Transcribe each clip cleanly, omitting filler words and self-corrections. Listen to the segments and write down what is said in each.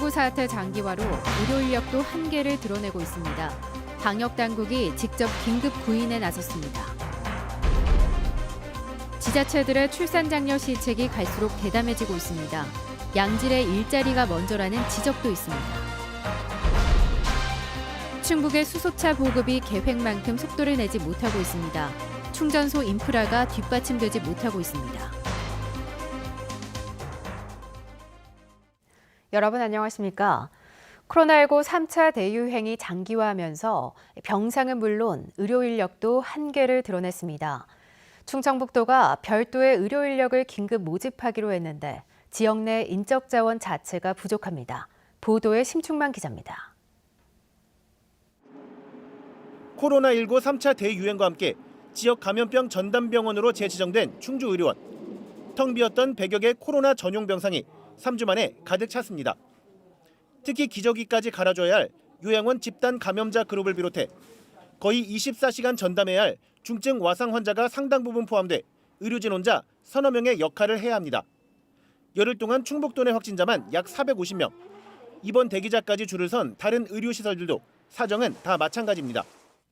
코로나19 사태 장기화로 의료 인력도 한계를 드러내고 있습니다. 방역 당국이 직접 긴급 구인에 나섰습니다. 지자체들의 출산 장려 시책이 갈수록 대담해지고 있습니다. 양질의 일자리가 먼저라는 지적도 있습니다. 충북의 수소차 보급이 계획만큼 속도를 내지 못하고 있습니다. 충전소 인프라가 뒷받침되지 못하고 있습니다. 여러분 안녕하십니까? 코로나19 3차 대유행이 장기화하면서 병상은 물론 의료 인력도 한계를 드러냈습니다. 충청북도가 별도의 의료 인력을 긴급 모집하기로 했는데 지역 내 인적 자원 자체가 부족합니다. 보도에 심충만 기자입니다. 코로나19 3차 대유행과 함께 지역 감염병 전담병원으로 재지정된 충주의료원. 텅 비었던 100여 개 코로나 전용 병상이 3주 만에 가득 찼습니다. 특히 기저귀까지 갈아줘야 할 요양원 집단 감염자 그룹을 비롯해 거의 24시간 전담해야 할 중증 와상 환자가 상당 부분 포함돼 의료진 혼자 서너 명의 역할을 해야 합니다. 열흘 동안 충북도 내 확진자만 약 450명. 입원 대기자까지 줄을 선 다른 의료시설들도 사정은 다 마찬가지입니다.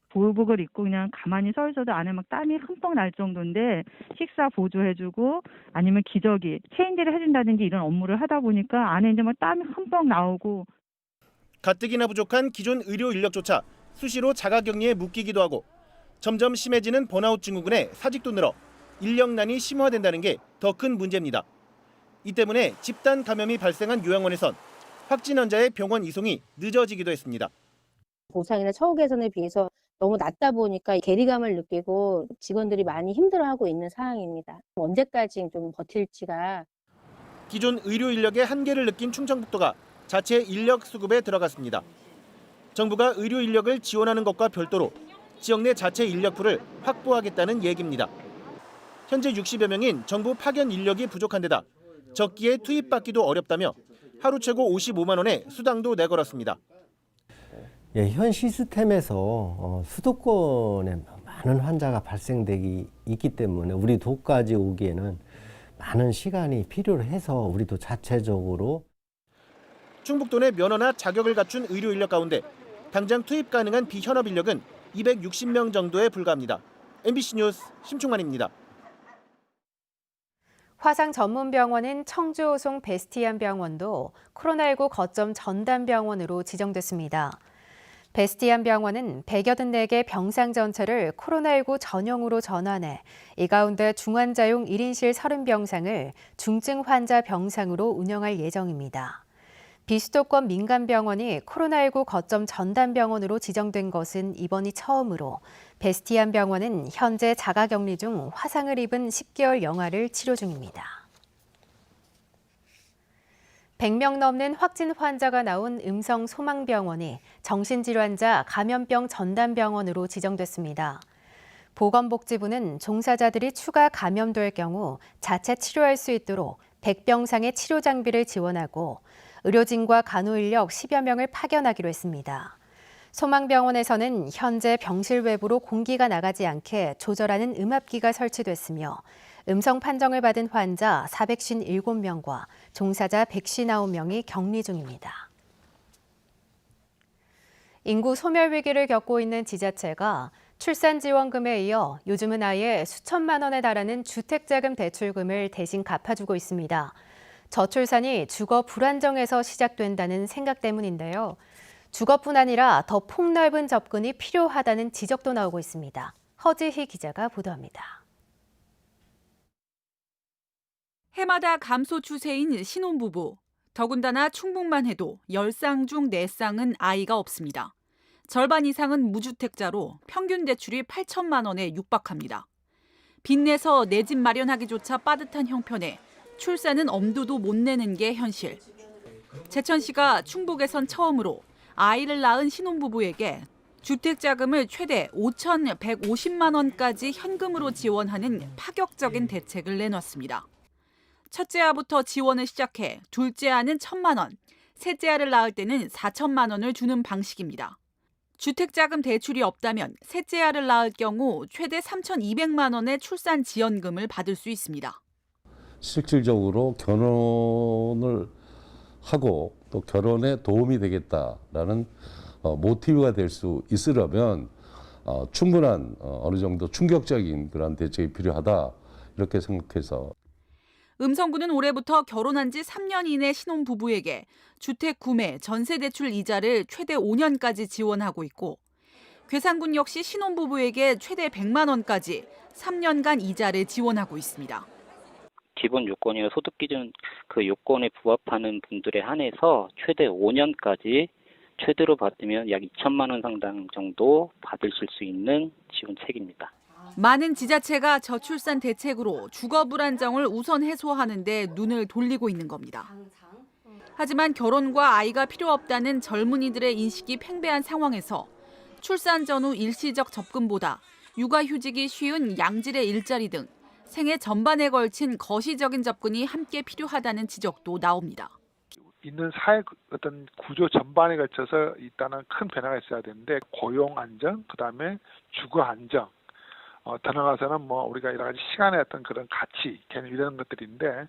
보호복을 입고 그냥 가만히 서 있어도 안에 막 땀이 흠뻑 날 정도인데 식사 보조해주고 아니면 기저귀, 체인지를 해준다든지 이런 업무를 하다 보니까 안에 이제 막 땀이 흠뻑 나오고 가뜩이나 부족한 기존 의료 인력조차 수시로 자가격리에 묶이기도 하고 점점 심해지는 번아웃 증후군에 사직도 늘어 인력난이 심화된다는 게 더 큰 문제입니다. 이 때문에 집단 감염이 발생한 요양원에선 확진 환자의 병원 이송이 늦어지기도 했습니다. 보상이나 처우 개선에 비해서 너무 낮다 보니까 괴리감을 느끼고 직원들이 많이 힘들어하고 있는 상황입니다. 언제까지 좀 버틸지가. 기존 의료 인력의 한계를 느낀 충청북도가 자체 인력 수급에 들어갔습니다. 정부가 의료 인력을 지원하는 것과 별도로 지역 내 자체 인력풀을 확보하겠다는 얘기입니다. 현재 60여 명인 정부 파견 인력이 부족한 데다 적기에 투입받기도 어렵다며 하루 최고 55만 원의 수당도 내걸었습니다. 예, 현 시스템에서 수도권에 많은 환자가 발생되기 있기 때문에 우리 도까지 오기에는 많은 시간이 필요해서 우리도 자체적으로 충북도 내 면허나 자격을 갖춘 의료 인력 가운데 당장 투입 가능한 비현업 인력은 260명 정도에 불과합니다. MBC 뉴스 심충만입니다. 화상 전문 병원인 청주호송 베스티안 병원도 코로나19 거점 전담 병원으로 지정됐습니다. 베스티안 병원은 184개 병상 전체를 코로나19 전용으로 전환해 이 가운데 중환자용 1인실 30병상을 중증 환자 병상으로 운영할 예정입니다. 비수도권 민간병원이 코로나19 거점 전담 병원으로 지정된 것은 이번이 처음으로 베스티안 병원은 현재 자가격리 중 화상을 입은 10개월 영아를 치료 중입니다. 100명 넘는 확진 환자가 나온 음성 소망병원이 정신질환자 감염병 전담병원으로 지정됐습니다. 보건복지부는 종사자들이 추가 감염될 경우 자체 치료할 수 있도록 100병상의 치료 장비를 지원하고 의료진과 간호인력 10여 명을 파견하기로 했습니다. 소망병원에서는 현재 병실 외부로 공기가 나가지 않게 조절하는 음압기가 설치됐으며 음성 판정을 받은 환자 457명과 종사자 159명이 격리 중입니다. 인구 소멸 위기를 겪고 있는 지자체가 출산지원금에 이어 요즘은 아예 수천만 원에 달하는 주택자금 대출금을 대신 갚아주고 있습니다. 저출산이 주거 불안정에서 시작된다는 생각 때문인데요. 주거뿐 아니라 더 폭넓은 접근이 필요하다는 지적도 나오고 있습니다. 허지희 기자가 보도합니다. 해마다 감소 추세인 신혼부부. 더군다나 충북만 해도 10쌍 중 4쌍은 아이가 없습니다. 절반 이상은 무주택자로 평균 대출이 8천만 원에 육박합니다. 빚내서 내 집 마련하기조차 빠듯한 형편에 출산은 엄두도 못 내는 게 현실. 제천시가 충북에선 처음으로 아이를 낳은 신혼부부에게 주택자금을 최대 5,150만 원까지 현금으로 지원하는 파격적인 대책을 내놨습니다. 첫째 아부터 지원을 시작해 둘째 아는 1,000만 원, 셋째 아를 낳을 때는 4천만 원을 주는 방식입니다. 주택자금 대출이 없다면 셋째 아를 낳을 경우 최대 3,200만 원의 출산 지원금을 받을 수 있습니다. 실질적으로 결혼을 하고 또 결혼에 도움이 되겠다라는 모티브가 될 수 있으려면 충분한 어느 정도 충격적인 그런 대책이 필요하다 이렇게 생각해서. 음성군은 올해부터 결혼한 지 3년 이내 신혼부부에게 주택 구매, 전세 대출 이자를 최대 5년까지 지원하고 있고 괴산군 역시 신혼부부에게 최대 100만 원까지 3년간 이자를 지원하고 있습니다. 기본 요건이나 소득 기준 그 요건에 부합하는 분들에 한해서 최대 5년까지 최대로 받으면 약 2천만 원 상당 정도 받으실 수 있는 지원책입니다. 많은 지자체가 저출산 대책으로 주거 불안정을 우선 해소하는 데 눈을 돌리고 있는 겁니다. 하지만 결혼과 아이가 필요 없다는 젊은이들의 인식이 팽배한 상황에서 출산 전후 일시적 접근보다 육아휴직이 쉬운 양질의 일자리 등 생애 전반에 걸친 거시적인 접근이 함께 필요하다는 지적도 나옵니다. 있는 사회 어떤 구조 전반에 걸쳐서 일단은 큰 변화가 있어야 되는데 고용 안정, 그다음에 주거 안정, 더 나아가서는 우리가 여러 가지 시간의 어떤 그런 가치, 개념 이런 것들인데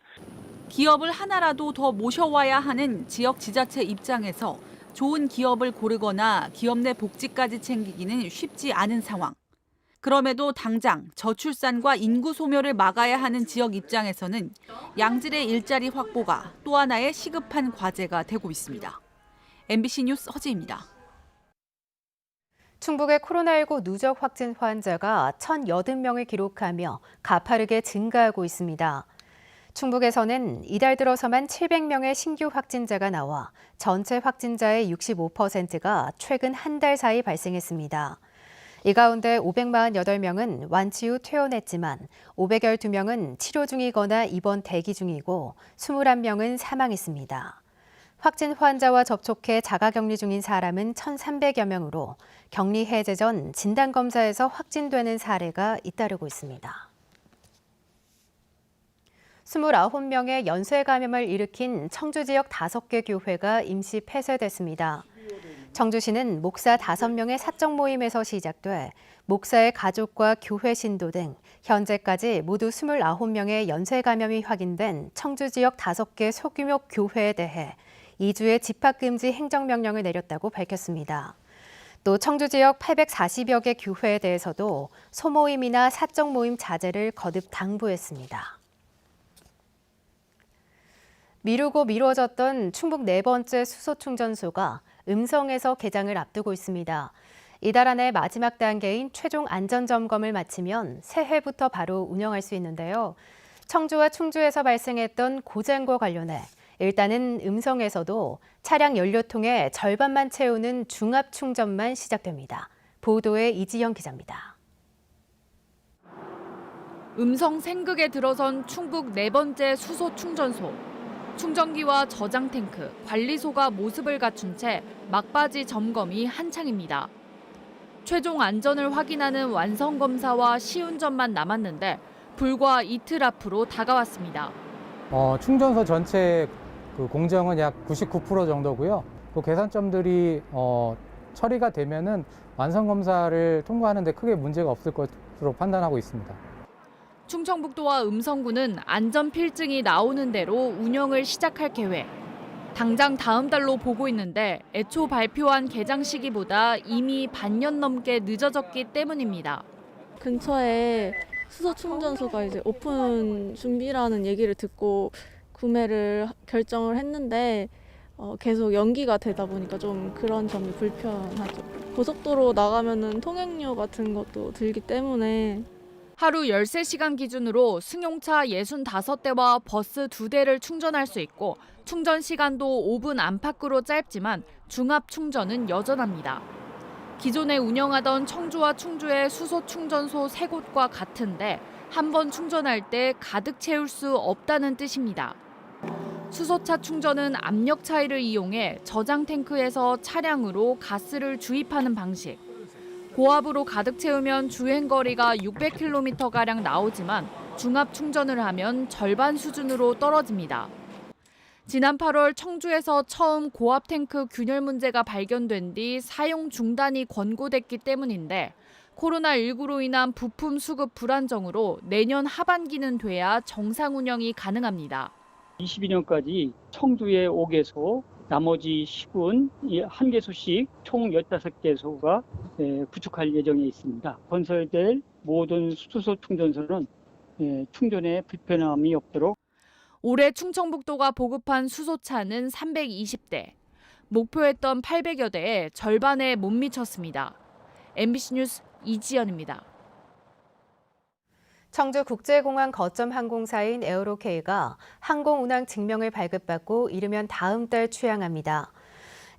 기업을 하나라도 더 모셔와야 하는 지역 지자체 입장에서 좋은 기업을 고르거나 기업 내 복지까지 챙기기는 쉽지 않은 상황. 그럼에도 당장 저출산과 인구 소멸을 막아야 하는 지역 입장에서는 양질의 일자리 확보가 또 하나의 시급한 과제가 되고 있습니다. MBC 뉴스 허지입니다. 충북의 코로나19 누적 확진 환자가 1,080명을 기록하며 가파르게 증가하고 있습니다. 충북에서는 이달 들어서만 700명의 신규 확진자가 나와 전체 확진자의 65%가 최근 한 달 사이 발생했습니다. 이 가운데 548명은 완치 후 퇴원했지만 512명은 치료 중이거나 입원 대기 중이고 21명은 사망했습니다. 확진 환자와 접촉해 자가격리 중인 사람은 1,300여 명으로 격리 해제 전 진단검사에서 확진되는 사례가 잇따르고 있습니다. 29명의 연쇄 감염을 일으킨 청주 지역 5개 교회가 임시 폐쇄됐습니다. 청주시는 목사 5명의 사적 모임에서 시작돼 목사의 가족과 교회 신도 등 현재까지 모두 29명의 연쇄 감염이 확인된 청주 지역 5개 소규모 교회에 대해 2주의 집합금지 행정명령을 내렸다고 밝혔습니다. 또 청주 지역 840여 개 교회에 대해서도 소모임이나 사적 모임 자제를 거듭 당부했습니다. 미루고 미뤄졌던 충북 4번째 수소충전소가 음성에서 개장을 앞두고 있습니다. 이달 안에 마지막 단계인 최종 안전점검을 마치면 새해부터 바로 운영할 수 있는데요. 청주와 충주에서 발생했던 고장과 관련해 일단은 음성에서도 차량 연료통의 절반만 채우는 중압 충전만 시작됩니다. 보도에 이지영 기자입니다. 음성 생극에 들어선 충북 4번째 수소 충전소. 충전기와 저장 탱크, 관리소가 모습을 갖춘 채 막바지 점검이 한창입니다. 최종 안전을 확인하는 완성 검사와 시운전만 남았는데 불과 이틀 앞으로 다가왔습니다. 충전소 전체 공정은 약 99% 정도고요. 그 개선점들이 처리가 되면은 완성 검사를 통과하는데 크게 문제가 없을 것으로 판단하고 있습니다. 충청북도와 음성군은 안전 필증이 나오는 대로 운영을 시작할 계획. 당장 다음 달로 보고 있는데 애초 발표한 개장 시기보다 이미 반년 넘게 늦어졌기 때문입니다. 근처에 수소 충전소가 이제 오픈 준비라는 얘기를 듣고 구매를 결정을 했는데 계속 연기가 되다 보니까 좀 그런 점이 불편하죠. 고속도로 나가면은 통행료 같은 것도 들기 때문에. 하루 13시간 기준으로 승용차 65대와 버스 2대를 충전할 수 있고 충전 시간도 5분 안팎으로 짧지만 중압 충전은 여전합니다. 기존에 운영하던 청주와 충주의 수소 충전소 3곳과 같은데 한 번 충전할 때 가득 채울 수 없다는 뜻입니다. 수소차 충전은 압력 차이를 이용해 저장 탱크에서 차량으로 가스를 주입하는 방식. 고압으로 가득 채우면 주행거리가 600km가량 나오지만 중압 충전을 하면 절반 수준으로 떨어집니다. 지난 8월 청주에서 처음 고압 탱크 균열 문제가 발견된 뒤 사용 중단이 권고됐기 때문인데 코로나19로 인한 부품 수급 불안정으로 내년 하반기는 돼야 정상 운영이 가능합니다. 22년까지 청주의 5개소, 나머지 시군 1개소씩 총 15개소가 구축할 예정에 있습니다. 건설될 모든 수소 충전소는 충전에 불편함이 없도록 올해 충청북도가 보급한 수소차는 320대. 목표했던 800여 대의 절반에 못 미쳤습니다. MBC 뉴스 이지연입니다. 청주국제공항 거점 항공사인 에어로케이가 항공운항 증명을 발급받고 이르면 다음 달 취항합니다.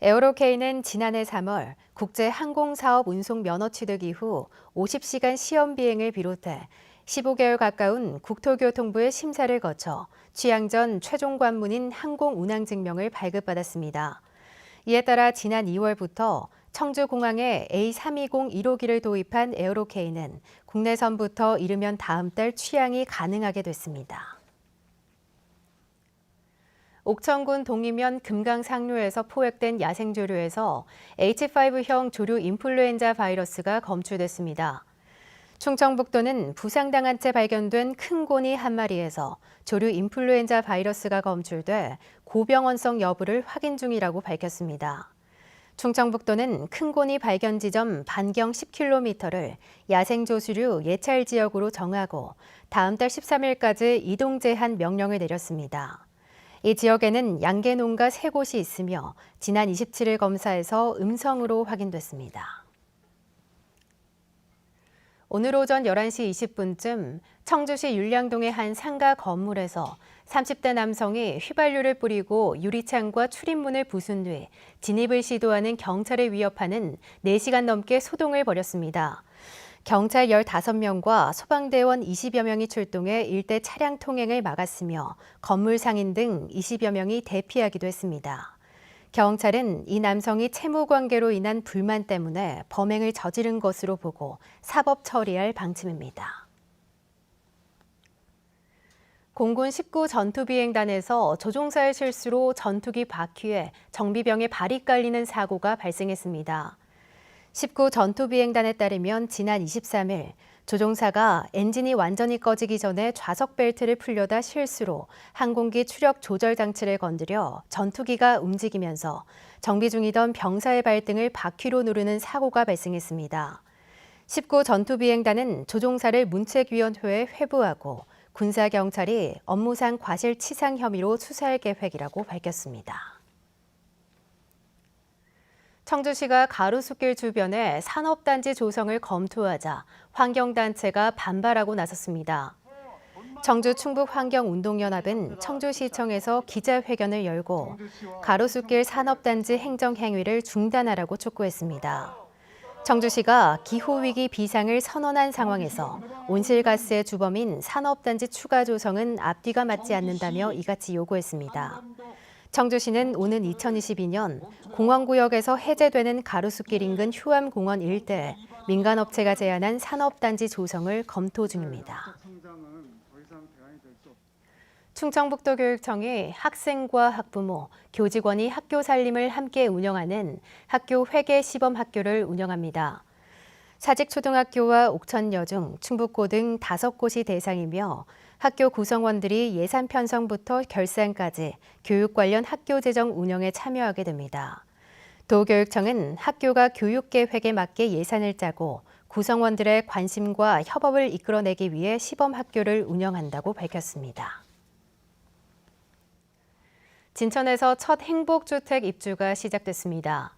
에어로케이는 지난해 3월 국제항공사업 운송 면허 취득 이후 50시간 시험 비행을 비롯해 15개월 가까운 국토교통부의 심사를 거쳐 취항 전 최종 관문인 항공운항 증명을 발급받았습니다. 이에 따라 지난 2월부터 청주공항에 A320 1호기를 도입한 에어로케이는 국내선부터 이르면 다음 달 취항이 가능하게 됐습니다. 옥천군 동이면 금강상류에서 포획된 야생조류에서 H5형 조류 인플루엔자 바이러스가 검출됐습니다. 충청북도는 부상당한 채 발견된 큰 고니 한 마리에서 조류 인플루엔자 바이러스가 검출돼 고병원성 여부를 확인 중이라고 밝혔습니다. 충청북도는 큰 고니 발견 지점 반경 10km를 야생조수류 예찰 지역으로 정하고 다음 달 13일까지 이동 제한 명령을 내렸습니다. 이 지역에는 양계 농가 3곳이 있으며 지난 27일 검사에서 음성으로 확인됐습니다. 오늘 오전 11시 20분쯤 청주시 율량동의 한 상가 건물에서 30대 남성이 휘발유를 뿌리고 유리창과 출입문을 부순 뒤 진입을 시도하는 경찰을 위협하는 4시간 넘게 소동을 벌였습니다. 경찰 15명과 소방대원 20여 명이 출동해 일대 차량 통행을 막았으며 건물 상인 등 20여 명이 대피하기도 했습니다. 경찰은 이 남성이 채무 관계로 인한 불만 때문에 범행을 저지른 것으로 보고 사법 처리할 방침입니다. 공군 19 전투비행단에서 조종사의 실수로 전투기 바퀴에 정비병의 발이 깔리는 사고가 발생했습니다. 19 전투비행단에 따르면 지난 23일 조종사가 엔진이 완전히 꺼지기 전에 좌석 벨트를 풀려다 실수로 항공기 추력 조절 장치를 건드려 전투기가 움직이면서 정비 중이던 병사의 발등을 바퀴로 누르는 사고가 발생했습니다. 19 전투비행단은 조종사를 문책위원회에 회부하고 군사경찰이 업무상 과실치상 혐의로 수사할 계획이라고 밝혔습니다. 청주시가 가로수길 주변에 산업단지 조성을 검토하자 환경단체가 반발하고 나섰습니다. 청주 충북환경운동연합은 청주시청에서 기자회견을 열고 가로수길 산업단지 행정행위를 중단하라고 촉구했습니다. 청주시가 기후위기 비상을 선언한 상황에서 온실가스의 주범인 산업단지 추가 조성은 앞뒤가 맞지 않는다며 이같이 요구했습니다. 청주시는 오는 2022년 공원구역에서 해제되는 가로수길 인근 휴암공원 일대에 민간업체가 제안한 산업단지 조성을 검토 중입니다. 충청북도교육청이 학생과 학부모, 교직원이 학교 살림을 함께 운영하는 학교 회계 시범 학교를 운영합니다. 사직초등학교와 옥천여중, 충북고 등 5곳이 대상이며 학교 구성원들이 예산 편성부터 결산까지 교육 관련 학교 재정 운영에 참여하게 됩니다. 도교육청은 학교가 교육 계획에 맞게 예산을 짜고 구성원들의 관심과 협업을 이끌어내기 위해 시범 학교를 운영한다고 밝혔습니다. 진천에서 첫 행복주택 입주가 시작됐습니다.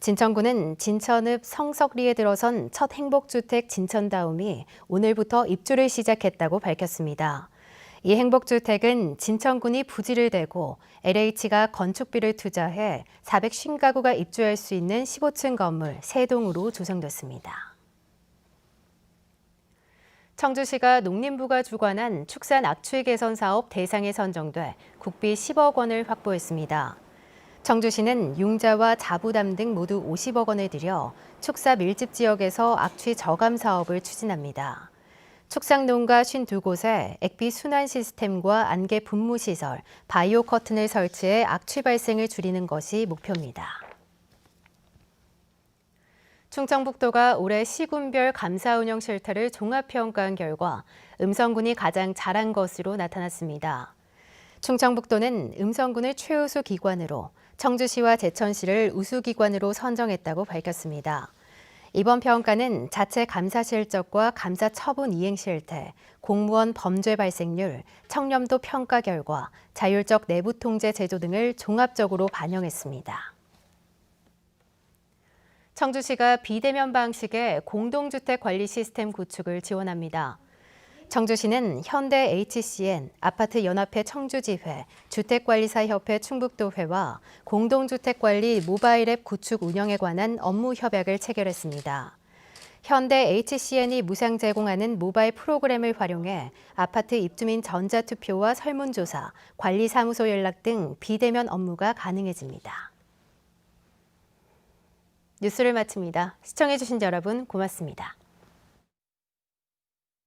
진천구는 진천읍 성석리에 들어선 첫 행복주택 진천다움이 오늘부터 입주를 시작했다고 밝혔습니다. 이 행복주택은 진천군이 부지를 대고 LH가 건축비를 투자해 450가구가 입주할 수 있는 15층 건물 3동으로 조성됐습니다. 청주시가 농림부가 주관한 축산 악취 개선 사업 대상에 선정돼 국비 10억 원을 확보했습니다. 청주시는 융자와 자부담 등 모두 50억 원을 들여 축사 밀집 지역에서 악취 저감 사업을 추진합니다. 축산농가 52곳에 액비 순환 시스템과 안개 분무 시설, 바이오 커튼을 설치해 악취 발생을 줄이는 것이 목표입니다. 충청북도가 올해 시군별 감사 운영 실태를 종합평가한 결과 음성군이 가장 잘한 것으로 나타났습니다. 충청북도는 음성군을 최우수 기관으로 청주시와 제천시를 우수기관으로 선정했다고 밝혔습니다. 이번 평가는 자체 감사 실적과 감사 처분 이행 실태, 공무원 범죄 발생률, 청렴도 평가 결과, 자율적 내부 통제 제도 등을 종합적으로 반영했습니다. 청주시가 비대면 방식의 공동주택 관리 시스템 구축을 지원합니다. 청주시는 현대 HCN, 아파트연합회 청주지회, 주택관리사협회 충북도회와 공동주택관리 모바일 앱 구축 운영에 관한 업무 협약을 체결했습니다. 현대 HCN이 무상 제공하는 모바일 프로그램을 활용해 아파트 입주민 전자투표와 설문조사, 관리사무소 연락 등 비대면 업무가 가능해집니다. 뉴스를 마칩니다. 시청해주신 여러분 고맙습니다.